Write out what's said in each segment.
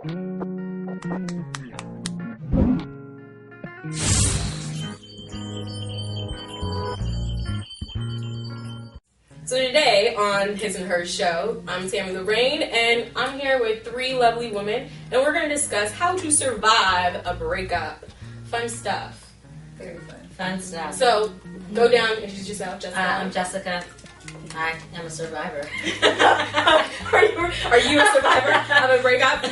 So today on His and Hers show, I'm Tammi, Lorraine, and I'm here with three lovely women, and we're going to discuss how to survive a breakup. Fun stuff. Very fun. Fun stuff. So, go down, introduce yourself, Jessica. I'm Jessica. I am a survivor. Are you a survivor of a breakup?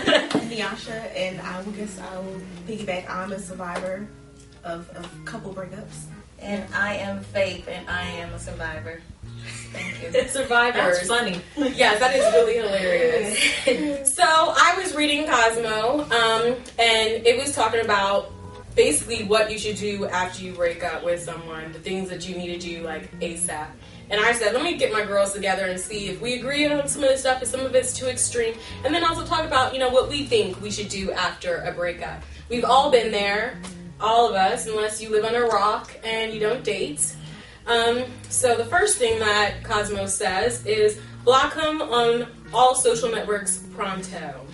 Nyasha, and I guess I will piggyback. I'm a survivor of couple breakups. And I am Faith, and I am a survivor. Thank you. Survivors. That's funny. Yes, that is really hilarious. So I was reading Cosmo, and it was talking about basically what you should do after you break up with someone, the things that you need to do like ASAP. And I said, let me get my girls together and see if we agree on some of this stuff, if some of it's too extreme, and then also talk about, what we think we should do after a breakup. We've all been there, all of us, unless you live under a rock and you don't date. So the first thing that Cosmo says is block him on all social networks pronto.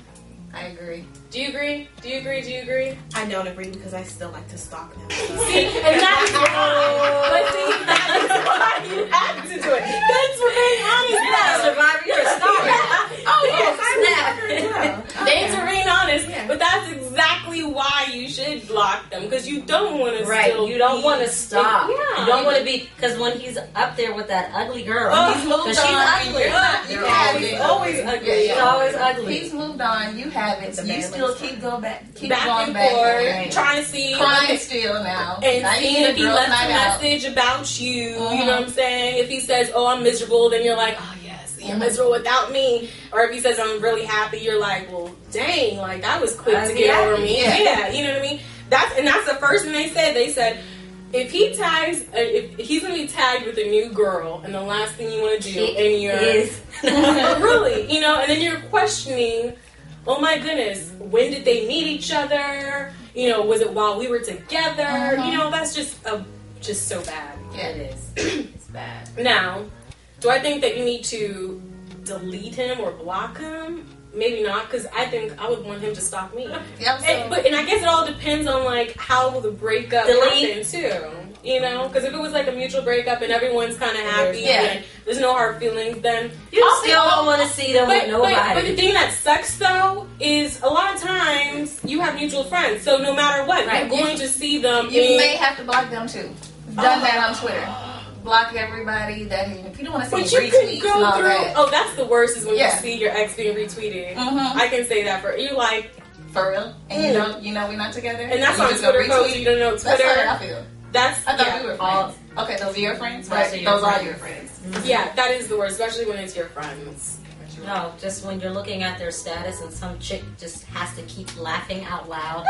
I agree. Do you agree? Do you agree? Do you agree? I don't agree because I still like to stalk them. So. See, and that's why. But see, that's why you have to do it. Thanks for being honest. You're not a survivor, you're a stalker. Oh, yes, I'm a stalker as well. Thanks for being honest. Yeah. But that's exactly why you should block them, because you don't want to still You don't be- want to stop. Yeah. You don't want to be, because when he's up there with that ugly girl, He's moved because she's on. ugly. You You're have always, it. always ugly. She's always ugly. He's moved on. You have it. The You man still looks keep going back. Keep Back going and back. forth, Right. trying to see. Crying still now. And Now you seeing need if he girls' left a night out. message about you, you Mhm. know what I'm saying? If he says, oh, I'm miserable, then you're like, oh, yes, you're miserable without me. Or if he says, I'm really happy, you're like, well, dang, like, that was quick to get over me. Yeah, you know what I mean? That's the first thing they said. They said, if he tags, if he's going to be tagged with a new girl, and the last thing you want to do in your... really, and then you're questioning, oh my goodness, when did they meet each other? Was it while we were together? That's just so bad. Yeah, it is. It's bad. Now, do I think that you need to delete him or block him? Maybe not, because I think I would want him to stalk me. Yeah, so, And I guess it all depends on how the breakup happened too. Because if it was like a mutual breakup and everyone's kind of happy and there's no hard feelings, then You still don't want to see them with nobody. But the thing that sucks though is a lot of times you have mutual friends, so no matter what, Right. you're going to see them. you may have to block them too. Done that on Twitter. Block everybody that if you don't want to But see you can retweets go and all through. that. Oh, that's the worst is when Yeah. you see your ex being retweeted. Mhm. I can say that for you, like, For real? And you don't, we're not together? and that's you on just go Twitter. Folks, retweet? you don't know That's Twitter. how I feel. That's I thought yeah. we were All- friends. Okay, those are your friends? Those Right. are your Those are friends. your friends. Yeah, that is the worst, especially when it's your friends. No, just when you're looking at their status and some chick just has to keep laughing out loud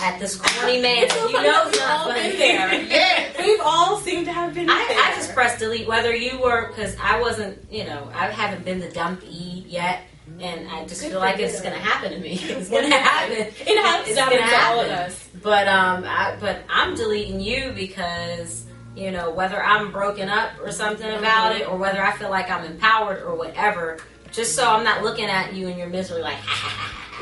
at this corny man. It's so You funny know that it's we've all not been funny. there. Yes. We've all seemed to have been there. I just pressed delete, whether you were, because I wasn't, I haven't been the dump E yet, and I just feel like it's going to happen to me. It's going to happen. It happens It's to gonna all of happen. us. But I'm deleting you because, whether I'm broken up or something about it, or whether I feel like I'm empowered or whatever, just so I'm not looking at you in your misery like,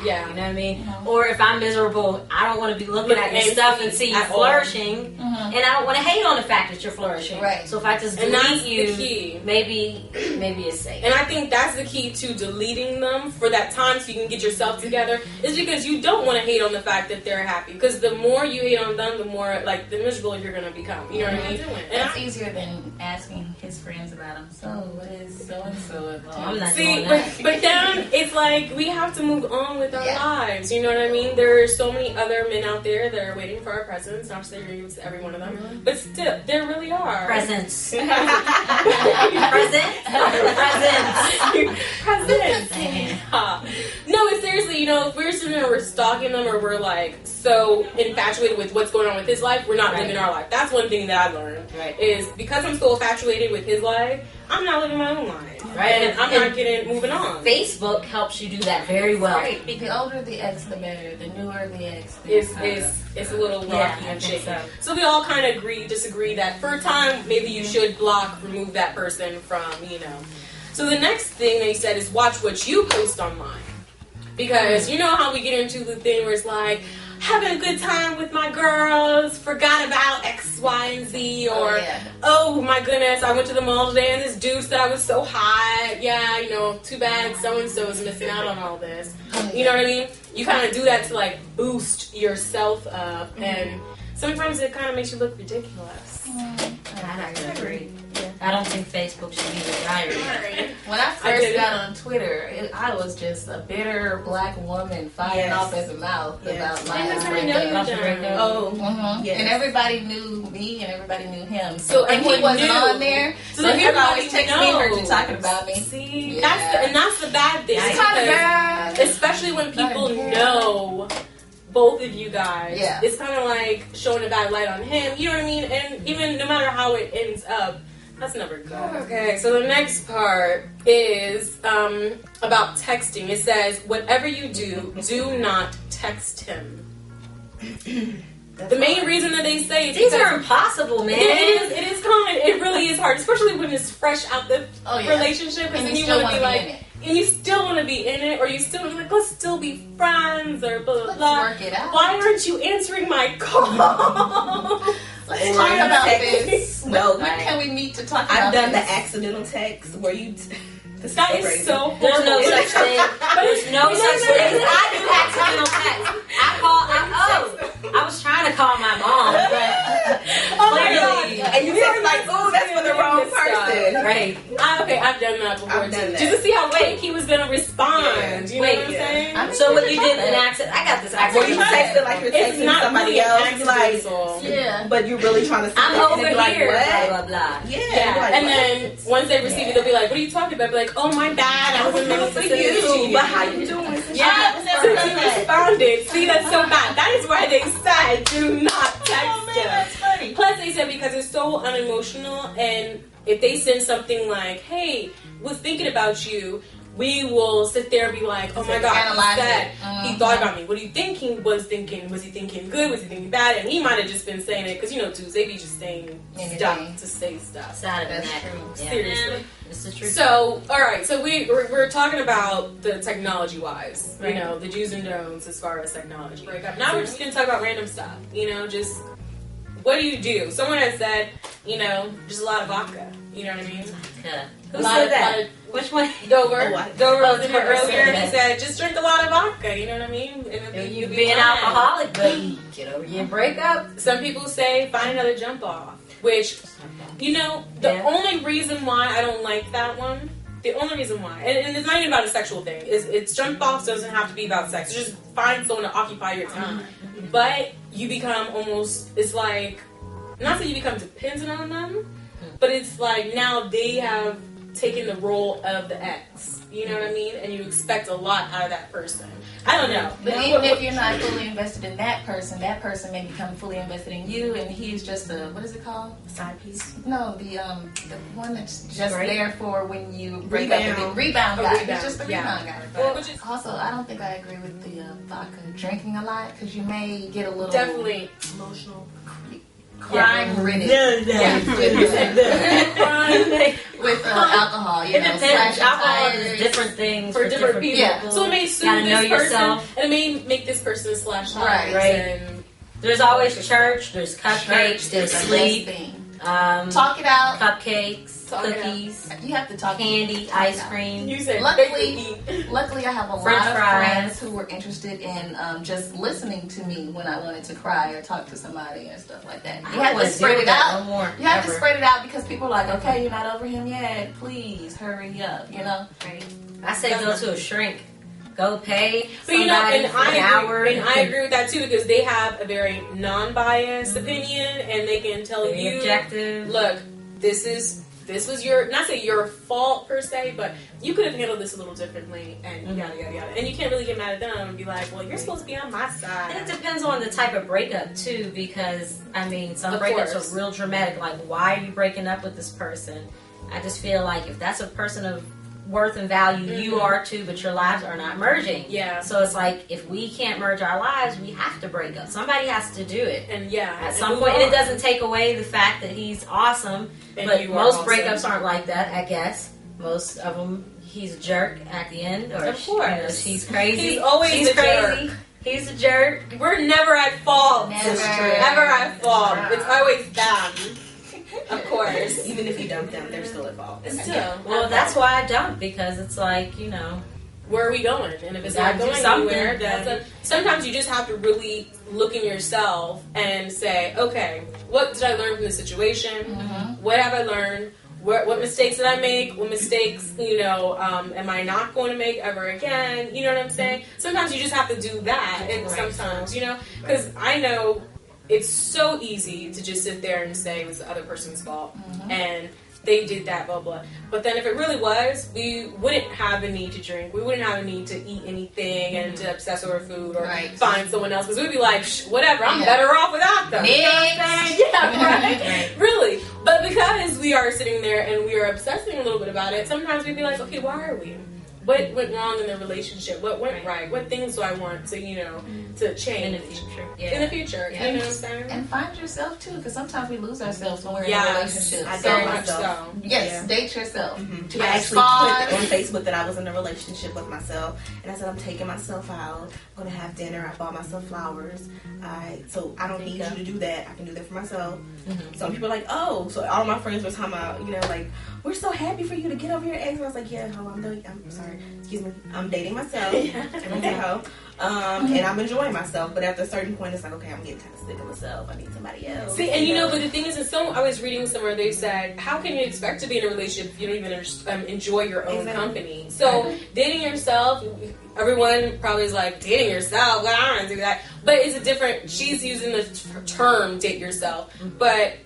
Yeah. you know what I mean? Or if I'm miserable, I don't want to be looking at your stuff and see you at all. flourishing, and I don't want to hate on the fact that you're flourishing. Right. So if I just And that's delete the you, key. maybe it's safe. And I think that's the key to deleting them for that time so you can get yourself together, is because you don't want to hate on the fact that they're happy. Because the more you hate on them, the more, the miserable you're going to become. You know what I mean? And That's easier than asking his friends about him. So, what is so-and-so involved? I'm not See, doing that. but then it's like we have to move on with our lives. You know what I mean? There are so many other men out there that are waiting for our presents. Not to say you're to every one of them, but still, there really are. Presents. Presents. No, but seriously, if we're sitting there, we're stalking them, or we're so infatuated with what's going on with his life, we're not living our life. That's one thing that I learned. Right. Is because I'm so infatuated with his life, I'm not living my own life. Right. And I'm not moving on. Facebook helps you do that very well. Right. The older the ex, the better. The newer the ex, the It's a little rocky Yeah, I and think shaky. so. So we all kind of disagree that for a time, maybe you should remove that person from, So the next thing they said is watch what you post online. Because you know how we get into the thing where it's like, having a good time with my girls, forgot about X, Y, and Z, or, oh my goodness, I went to the mall today and this dude said I was so hot. Yeah, you know, too bad so-and-so is missing out on all this. You know what I mean? You kind of do that to, like, boost yourself up, and sometimes it kind of makes you look ridiculous. I agree. I don't think Facebook should be your diary. When I first got on Twitter, I was just a bitter black woman fighting off at the mouth about my breakup. Oh, And everybody knew me and everybody knew him. So and he wasn't on there. So he would everybody always text me and heard you talking about me. See, that's the bad thing. It's kind of bad. Especially when people know both of you guys. Yeah. It's kind of like showing a bad light on him. You know what I mean? And even no matter how it ends up, that's never good. Okay, so the next part is about texting. It says, whatever you do, do not text him. The main reason that they say these are impossible, man. It really is hard, especially when it's fresh out the relationship, and you want to be like, and you still want to be in it, or you still want to be like, let's still be friends, or blah blah blah. Let's work it out. Why aren't you answering my call? Let's talk about this. No, when can we meet to talk about I've done this? the accidental text where you. That is so horrible. There's no such thing. There's no such thing. I do accidental text. I was trying to call my mom, but clearly. And you text like, oh, that's for the wrong person. Right. I've done that before too. Just to see how quick he was gonna respond. You know what I'm saying? So what you did in accident? I got this accident. Where you texted like you're texting somebody else, like, but you're really trying to. I'm over here. Like, blah blah blah. Yeah. And then once they receive it, they'll be like, "What are you talking about?" Be like, "Oh my bad, I wasn't meant to send it to you." But how you doing? Yeah, since you responded. See, that's so bad. That is why they said do not text him. That's funny. Plus, they said because it's so unemotional, and if they send something like, "Hey, was thinking about you," we will sit there and be like, "Oh my God, he thought about me. What do you think he was thinking? Was he thinking good? Was he thinking bad?" And he might have just been saying it because dudes, they be just saying stuff to say stuff. That's true. Seriously. This is true. So, all right. So we're talking about the technology-wise, the do's and don'ts as far as technology. Breakup. Now we're just gonna talk about random stuff. Just what do you do? Someone has said, just a lot of vodka. You know what I mean? Who said that? Which one? Dover. Dover was in here earlier, and he that. said, just drink a lot of vodka. You know what I mean? You be an alcoholic, but get over your breakup. Some people say find another jump off, which, the only reason why I don't like that one, the only reason why, and it's not even about a sexual thing, is it's jump off doesn't have to be about sex. Just find someone to occupy your time. But you become almost, it's like, not that you become dependent on them, but it's like now they have taken the role of the ex. You know what I mean? And you expect a lot out of that person. I don't know. But even if you're not fully invested in that person may become fully invested in you, and he's just a, what is it called? Side piece. No, the one that's just there for when you break up. The rebound guy. He's just the rebound guy. But also, I don't think I agree with the vodka drinking a lot, because you may get a little definitely emotional. Crime ridden. With alcohol, it depends. Alcohol is different things for different people. Yeah. So it may soothe this person, and it may make this person slash lives. Right. And there's always church. There's cupcakes. There's sleep. Talk it out. Cupcakes, cookies. You have to talk. Candy, ice cream. You said luckily, I have a French lot of fries. friends who were interested in just listening to me when I wanted to cry or talk to somebody and stuff like that. You have to spread it out. No you have to spread it out, because people are like, okay, you're not over him yet. Please hurry up. Right. I say go to a shrink. Go pay somebody for an hour. And I agree with that too, because they have a very non-biased opinion, and they can tell you, objective. Look, this was your, not say your fault per se, but you could have handled this a little differently, and yada yada yada. And you can't really get mad at them and be like, well, you're supposed to be on my side. And it depends on the type of breakup too, because some breakups are real dramatic. Like, why are you breaking up with this person? I just feel like if that's a person of worth and value, you are too, but your lives are not merging. Yeah. So it's like, if we can't merge our lives, we have to break up. Somebody has to do it. And at some point, and it doesn't take away the fact that he's awesome, but most breakups aren't like that, I guess. Most of them, he's a jerk at the end, or of course she's crazy. He's always a crazy. jerk. He's a jerk. We're never at fault. Never. Ever at fault. It's always them. Of course. Even if you dump them, they're still at fault. Still. Well, that's why I don't, because it's like, you know, where are we going? And if it's Gotta not do going something, anywhere, then- sometimes you just have to really look in yourself and say, okay, what did I learn from this situation? What have I learned? What mistakes did I make? What mistakes, am I not going to make ever again? You know what I'm saying? Sometimes you just have to do that. And sometimes, because I know it's so easy to just sit there and say it was the other person's fault. And they did that, blah, blah. But then if it really was, we wouldn't have a need to drink. We wouldn't have a need to eat anything and to obsess over food or find someone else. Because we'd be like, whatever, I'm better off without them. You know what I'm saying? Yeah, right? Really. But because we are sitting there and we are obsessing a little bit about it, sometimes we'd be like, okay, why are we? What went wrong in the relationship? What went right? What things do I want to, to change in the future? Yeah. In the future, Yeah. you know what I'm saying? And find yourself too, because sometimes we lose ourselves when we're in a Yes, relationship. very much so. Yes, date yourself. I actually put on Facebook that I was in a relationship with myself, and I said I'm taking myself out. I'm gonna have dinner. I bought myself flowers. So I don't need you to do that. I can do that for myself. Some people are like, oh, so all my friends were talking about, like, we're so happy for you to get over your ex. And I was like, yeah, I'm sorry. Excuse me. I'm dating myself. And I'm enjoying myself. But after a certain point, it's like, okay, I'm getting kind of sick of myself. I need somebody else. See, and but the thing is, I was reading somewhere they said, how can you expect to be in a relationship if you don't even enjoy your own company? So dating yourself, everyone probably is like, dating yourself, well, I don't do that. But it's a different, she's using the term date yourself, but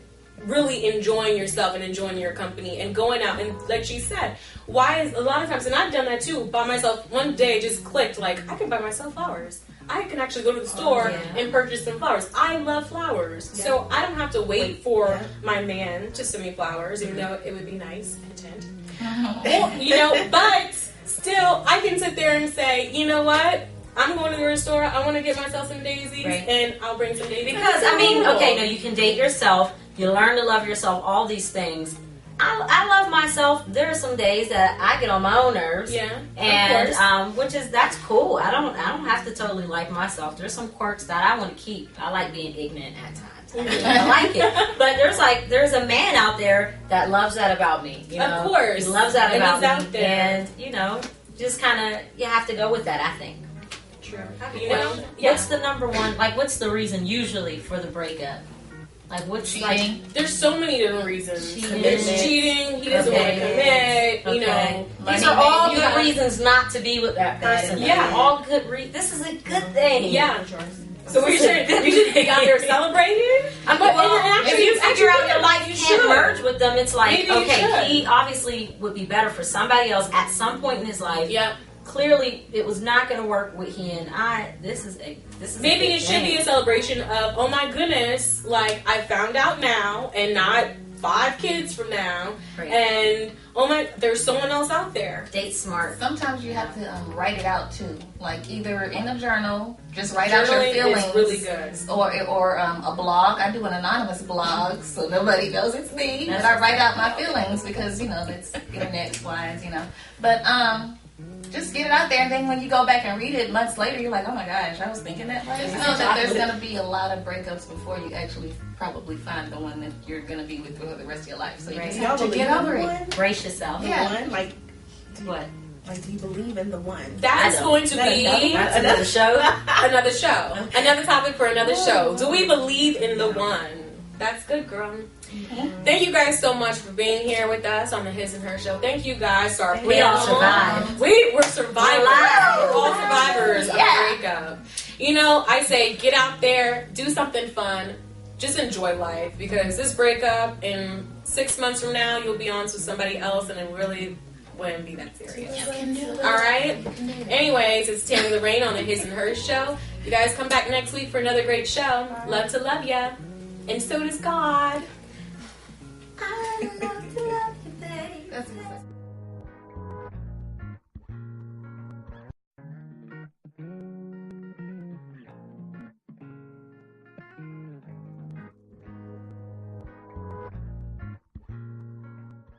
really enjoying yourself and enjoying your company and going out and, like she said, why is a lot of times, and I've done that too, by myself. One day just clicked, like, I can buy myself flowers. I can actually go to the store and purchase some flowers. I love flowers, so I don't have to wait for my man to send me flowers, even though it would be nice and but still I can sit there and say, you know what, I'm going to the store, I want to get myself some daisies, and I'll bring some daisies. Because, you can date yourself, you learn to love yourself, all these things. I love myself. There are some days that I get on my own nerves. Yeah, and that's cool. I don't have to totally like myself. There's some quirks that I want to keep. I like being ignorant at times. I like it. But there's a man out there that loves that about me. Of course. He loves that about me. Out there. And just kind of you have to go with that, I think. True. What's the number one, what's the reason usually for the breakup? What's cheating? There's so many different reasons. Cheating. There's cheating. He doesn't want to commit. These are all good reasons not to be with that person. Yeah, all good reasons. This is a good thing. Yeah. So what you're saying? You should be out there celebrating. If you figure out your life can't merge with them, it's like, Maybe okay, he obviously would be better for somebody else at some point in his life. Yeah. Clearly, it was not going to work with he and I. This is maybe it should be a celebration of, oh my goodness, I found out now, and not 5 kids from now, and there's someone else out there. Date smart. Sometimes you have to write it out too, either in a journal, just write out your feelings. Is really good. Or a blog. I do an anonymous blog, so nobody knows it's me. But I write out my feelings because it's internet wise, But just get it out there, and then when you go back and read it months later, you're like, oh my gosh, I was thinking that. Just know that there's going to be a lot of breakups before you actually probably find the one that you're going to be with for the rest of your life. So you just have to get over it. Brace yourself. Yeah. What? Do you believe in the one? That's going to be another show. Another show. Another topic for another show. Do we believe in the one? That's good, girl. Thank you guys so much for being here with us on the His and Her show. Thank you guys. We all survived. We're survivors. We're all survivors of a breakup. I say get out there, do something fun, just enjoy life, because this breakup in 6 months from now you'll be on with somebody else, and it really wouldn't be that serious. All right. Anyways, it's Tammi Lorraine on the His and Hers show. You guys come back next week for another great show. Love to love ya, and so does God. I love to love you, babe. That's